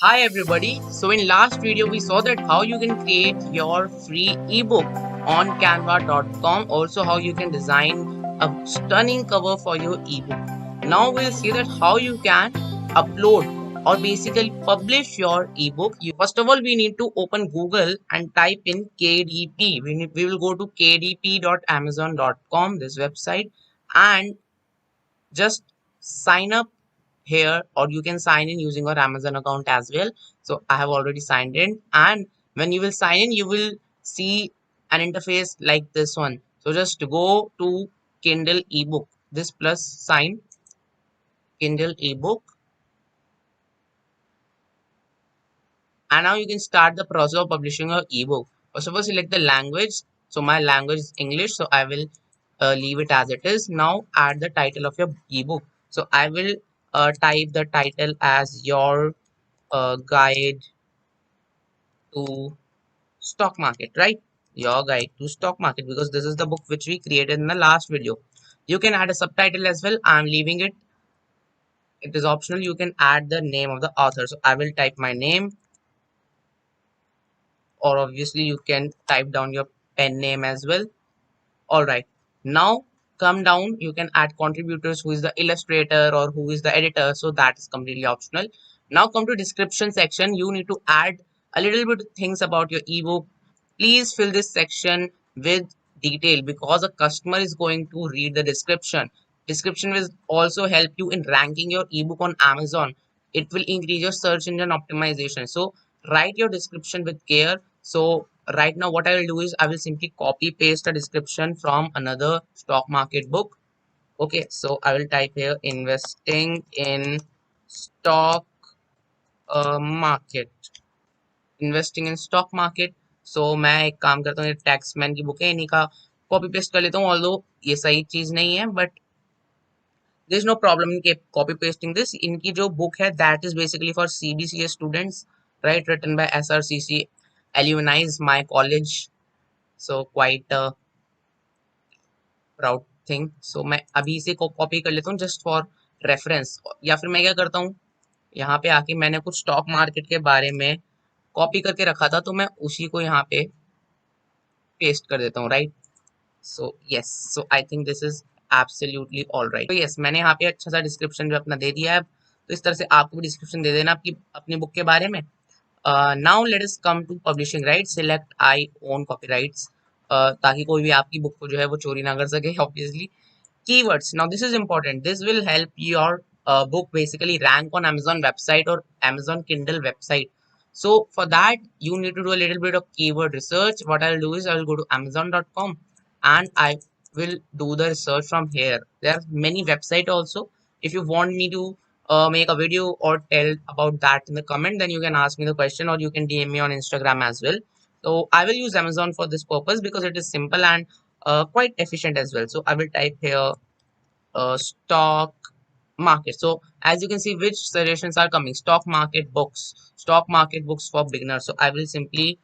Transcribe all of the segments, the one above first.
Hi everybody. So in last video we saw that how you can create your free ebook on canva.com, also how you can design a stunning cover for your ebook. Now we'll see that how you can upload or basically publish your ebook. First of all, we need to open Google and type in KDP. We will go to kdp.amazon.com, this website, and just sign up here, or you can sign in using your Amazon account as well. So I have already signed in, and when you will sign in you will see an interface like this one. So just go to Kindle ebook, this plus sign, Kindle ebook, and now you can start the process of publishing your ebook. First of all, select the language. So my language is English, so I will leave it as it is. Now add the title of your ebook. So I will type the title as your guide to stock market, right? Your guide to stock market, because this is the book which we created in the last video. You can add a subtitle as well. I'm leaving it. It is optional. You can add the name of the author. So I will type my name, or obviously you can type down your pen name as well. All right. Now come down. You can add contributors, who is the illustrator or who is the editor. So that is completely optional. Now come to description section. You need to add a little bit of things about your ebook. Please fill this section with detail, because a customer is going to read the description. Description will also help you in ranking your ebook on Amazon. It will increase your search engine optimization. So write your description with care. So right now what I will do is I will simply copy paste a description from another stock market book. Okay, so I will type here investing in stock market, investing in stock market. So मैं एक काम करता हूँ, टैक्समैन की book है, इन्हीं का copy paste कर लेता हूँ. ऑल्दो ये सही चीज नहीं है, but there is no problem in copy pasting this. इनकी जो बुक है that is basically for CBCS students, right, written by SRCC alumni, my college. So quite a proud thing. So मैं अभी इसे कॉपी कर लेता हूँ जस्ट फॉर रेफरेंस. या फिर मैं क्या करता हूँ, यहाँ पे आके मैंने कुछ स्टॉक मार्केट के बारे में कॉपी करके रखा था, तो मैं उसी को यहाँ पे पेस्ट कर देता हूँ, right. So yes, so I think this is absolutely all right. तो यस, मैंने यहाँ पे अच्छा सा डिस्क्रिप्शन जो अपना दे दिया है. तो इस तरह से आपको भी डिस्क्रिप्शन दे देना आपकी अपनी बुक के बारे में. Now let us come to publishing right. Select I own copyrights, ताकि कोई भी आपकी बुक को जो है वो चोरी ना कर सके, obviously. Keywords. Now this is important. This will help your book basically rank on Amazon website or Amazon Kindle website. So for that you need to do a little bit of keyword research. What I'll do is I will go to amazon.com and I will do the research from here. There are many websites also. If you want me to make a video or tell about that in the comment, then you can ask me the question, or you can DM me on Instagram as well. So I will use Amazon for this purpose because it is simple and quite efficient as well. So I will type here stock market. So as you can see, which suggestions are coming: stock market books for beginners. So I will simply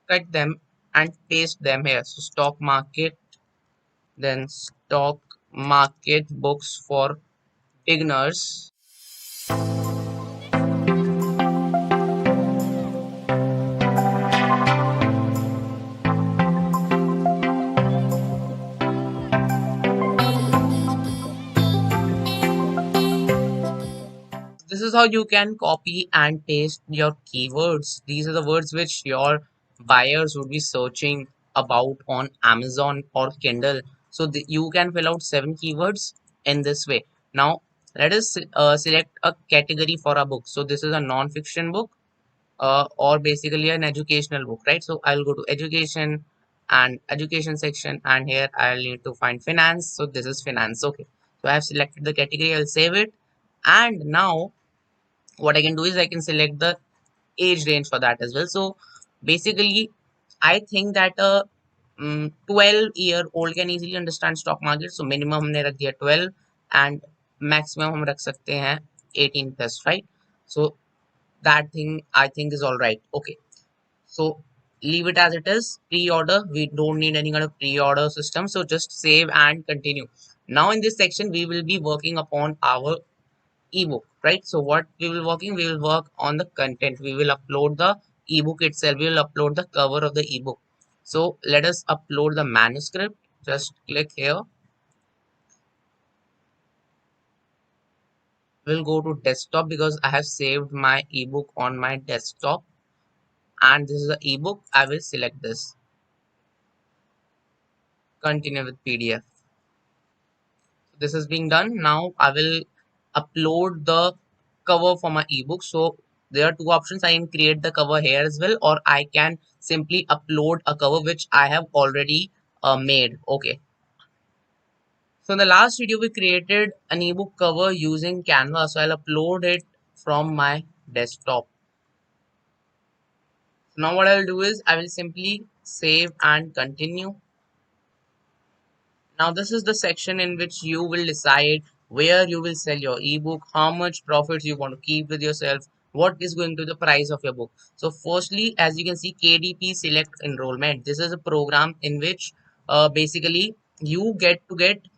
cut them and paste them here. So stock market, then stock market books for beginners. This is how you can copy and paste your keywords. These are the words which your buyers would be searching about on Amazon or Kindle. So you can fill out 7 keywords in this way. Now let us select a category for a book. So this is a non-fiction book, or basically an educational book, right? So I'll go to education and education section, and here I'll need to find finance. So this is finance. Okay, so I have selected the category. I'll save it, and now what I can do is I can select the age range for that as well. So basically I think that a 12-year-old can easily understand stock market. So minimum हमने रख दिया 12 and maximum हम रख सकते हैं 18 plus, right? So that thing I think is all right. Okay, so leave it as it is. Pre-order, we don't need any kind of pre-order system, so just save and continue. Now in this section we will be working upon our ebook, right? So what we will we will work on the content. We will upload the ebook itself. We will upload the cover of the ebook. So let us upload the manuscript. Just click here. We'll go to desktop because I have saved my ebook on my desktop, and this is the ebook. I will select this. Continue with PDF. This is being done. Now I will upload the cover for my ebook. So there are two options. I can create the cover here as well, or I can simply upload a cover which I have already made. Okay. So in the last video, we created an ebook cover using Canva. So I'll upload it from my desktop. So now what I'll do is I will simply save and continue. Now this is the section in which you will decide where you will sell your ebook, how much profits you want to keep with yourself, what is going to be the price of your book. So firstly, as you can see, KDP Select Enrollment. This is a program in which basically you get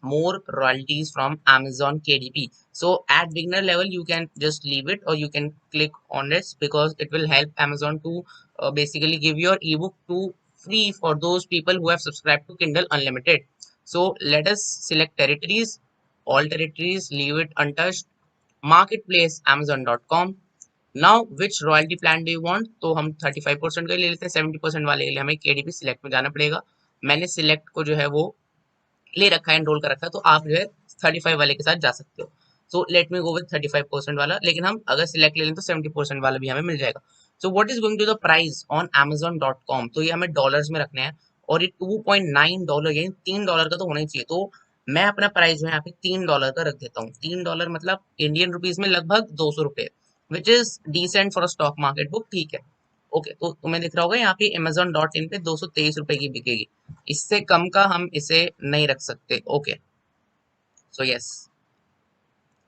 more royalties from Amazon KDP. So at beginner level, you can just leave it or you can click on this because it will help Amazon to basically give your ebook to free for those people who have subscribed to Kindle Unlimited. So let us select territories, all territories, leave it untouched. Marketplace amazon.com. Now which royalty plan do you want? तो हम 35% का ले लेते हैं, 70% वाले के लिए हमें KDP select में जाना पड़ेगा. मैंने select को जो है वो ले रखा है, एनरोल कर रखा है, तो आप जो है 35 वाले के साथ जा सकते हो. So let me go with 35% वाला, लेकिन हम अगर सिलेक्ट ले लें तो 70% वाला भी हमें मिल जाएगा. So what is going to the price on amazon.com. तो ये हमें डॉलर्स में रखने हैं और ये $2.9 यानी $3 का तो होना ही चाहिए. तो मैं अपना प्राइस जो है यहाँ पे $3 का रख देता हूँ. $3 मतलब इंडियन रुपीज में लगभग 200 रुपए, which is decent for a stock market book. ठीक है. ओके, तो तुम्हें दिख रहा होगा यहाँ पे amazon.in पे 223 रुपए की बिकेगी. इससे कम का हम इसे नहीं रख सकते. Okay, so yes.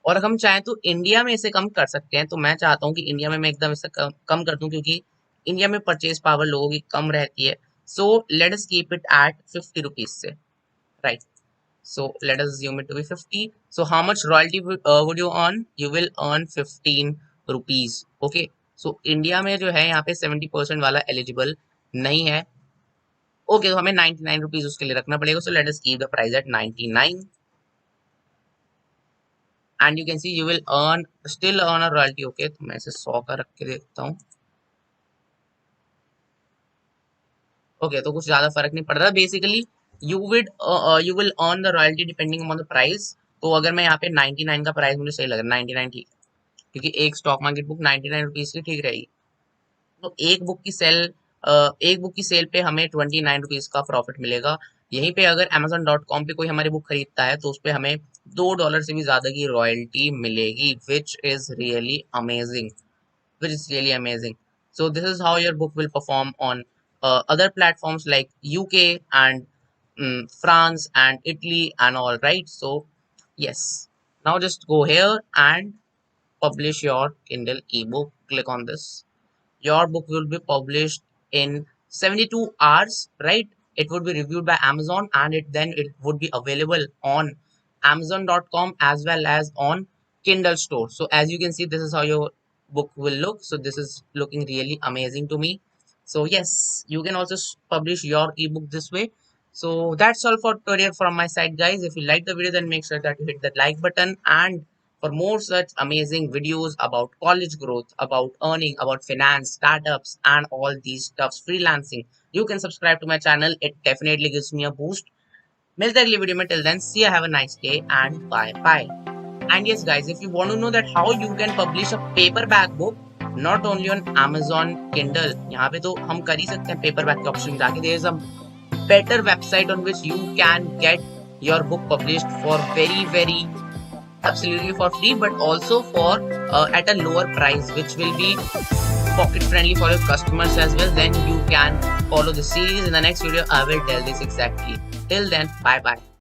और अगर हम चाहें तो इंडिया में इसे कम कर सकते हैं. तो मैं चाहता हूँ कि इंडिया में मैं एकदम इसे कम कर दूं क्योंकि इंडिया में परचेज पावर लोगों की कम रहती है. So let us keep it at 50 rupees से, right. So let us assume it to be 50. So how much royalty would you earn? You will earn 15 rupees. Okay. So India में जो है यहाँ पे 70% वाला eligible नहीं है. Okay, तो हमें 99 रुपीज उसके लिए रखना पड़ेगा. So let us keep the price at 99. And you can see you will still earn a royalty. Okay, तो मैं इसे 100 का रख के देखता हूँ. Okay, तो कुछ ज्यादा फर्क नहीं पड़ रहा. Basically you will earn the royalty depending on the price. तो अगर मैं यहाँ पे 99 का प्राइस मुझे सही लग रहा है, 99 ठीक है, क्योंकि एक स्टॉक मार्केट बुक 99 रुपीज की ठीक रहेगी. तो एक बुक की सेल पे हमें 29 रुपीज का प्रॉफिट मिलेगा. यहीं पे अगर amazon.com पे कोई हमारी बुक खरीदता है तो उस पे हमें $2 से भी ज्यादा की रॉयल्टी मिलेगी, which is really amazing. So this is how your book will perform on other platforms like UK and France and Italy and all, right? So yes, now just go here and publish your Kindle ebook. Click on this. Your book will be published in 72 hours, right? It would be reviewed by Amazon and it would be available on amazon.com as well as on Kindle store. So as you can see, this is how your book will look. So this is looking really amazing to me. So yes, you can also publish your ebook this way. So that's all for today from my side, guys. If you like the video, then make sure that you hit that like button, and for more such amazing videos about college growth, about earning, about finance, startups, and all these stuffs, freelancing, you can subscribe to my channel. It definitely gives me a boost. मिलते हैं अगली video में. Till then, see you, have a nice day and bye bye. And yes guys, if you want to know that how you can publish a paperback book not only on Amazon Kindle, यहाँ पे तो हम कर ही सकते हैं paperback के option जाके. There is a better website on which you can get your book published for very absolutely for free, but also for at a lower price, which will be pocket friendly for your customers as well. Then you can follow the series. In the next video I will tell this exactly. Till then, bye bye.